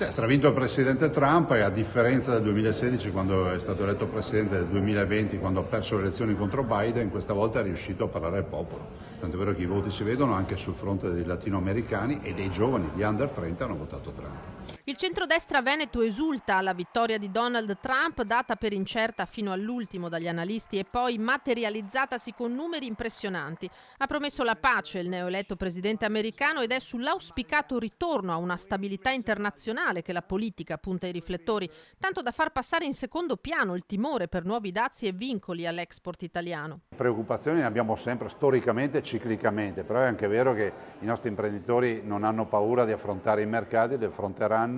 Sì, ha stravinto il presidente Trump e a differenza del 2016 quando è stato eletto presidente, del 2020 quando ha perso le elezioni contro Biden, questa volta è riuscito a parlare al popolo. Tanto è vero che i voti si vedono anche sul fronte dei latinoamericani e dei giovani, gli under 30 hanno votato Trump. Il centrodestra veneto esulta alla vittoria di Donald Trump, data per incerta fino all'ultimo dagli analisti e poi materializzatasi con numeri impressionanti. Ha promesso la pace il neoeletto presidente americano ed è sull'auspicato ritorno a una stabilità internazionale che la politica punta i riflettori, tanto da far passare in secondo piano il timore per nuovi dazi e vincoli all'export italiano. Preoccupazioni ne abbiamo sempre, storicamente e ciclicamente, però è anche vero che i nostri imprenditori non hanno paura di affrontare i mercati, li affronteranno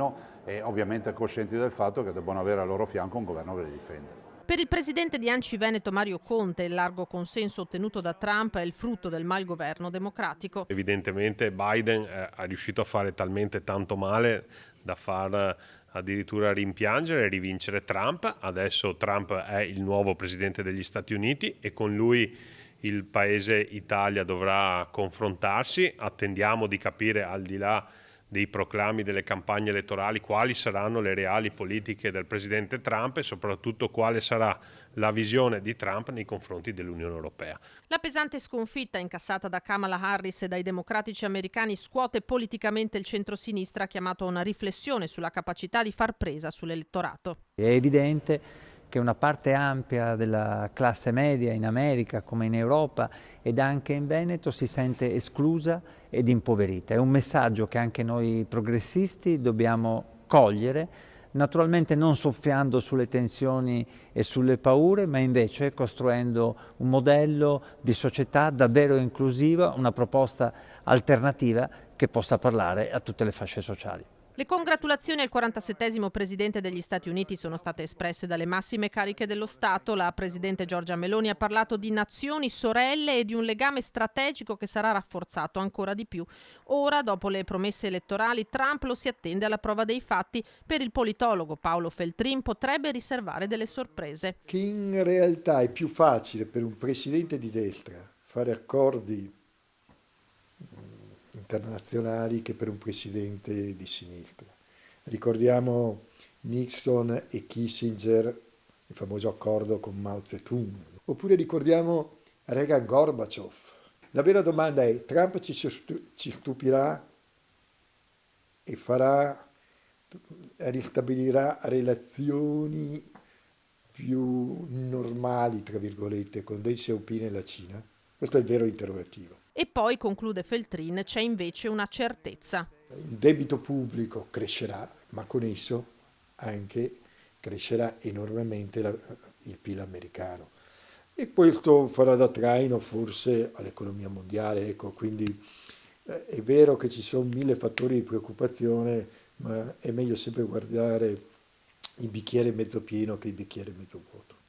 e ovviamente coscienti del fatto che debbano avere al loro fianco un governo che li difende. Per il presidente di Anci Veneto Mario Conte il largo consenso ottenuto da Trump è il frutto del malgoverno democratico. Evidentemente Biden è riuscito a fare talmente tanto male da far addirittura rimpiangere e rivincere Trump. Adesso Trump è il nuovo presidente degli Stati Uniti e con lui il paese Italia dovrà confrontarsi. Attendiamo di capire, al di là dei proclami delle campagne elettorali, quali saranno le reali politiche del presidente Trump e soprattutto quale sarà la visione di Trump nei confronti dell'Unione Europea. La pesante sconfitta incassata da Kamala Harris e dai democratici americani scuote politicamente il centrosinistra, chiamato a una riflessione sulla capacità di far presa sull'elettorato. È evidente che una parte ampia della classe media in America come in Europa ed anche in Veneto si sente esclusa ed impoverita. È un messaggio che anche noi progressisti dobbiamo cogliere, naturalmente non soffiando sulle tensioni e sulle paure, ma invece costruendo un modello di società davvero inclusiva, una proposta alternativa che possa parlare a tutte le fasce sociali. Le congratulazioni al 47° presidente degli Stati Uniti sono state espresse dalle massime cariche dello Stato. La presidente Giorgia Meloni ha parlato di nazioni sorelle e di un legame strategico che sarà rafforzato ancora di più. Ora, dopo le promesse elettorali, Trump lo si attende alla prova dei fatti. Per il politologo Paolo Feltrin potrebbe riservare delle sorprese. Che in realtà è più facile per un presidente di destra fare accordi internazionali che per un presidente di sinistra. Ricordiamo Nixon e Kissinger, il famoso accordo con Mao Zedong. Oppure ricordiamo Reagan-Gorbaciov. La vera domanda è: Trump ci stupirà e ristabilirà relazioni più normali, tra virgolette, con Deng Xiaoping e la Cina? Questo è il vero interrogativo. E poi, conclude Feltrin, c'è invece una certezza. Il debito pubblico crescerà, ma con esso anche crescerà enormemente il PIL americano. E questo farà da traino forse all'economia mondiale. Ecco, quindi è vero che ci sono 1000 fattori di preoccupazione, ma è meglio sempre guardare il bicchiere mezzo pieno che il bicchiere mezzo vuoto.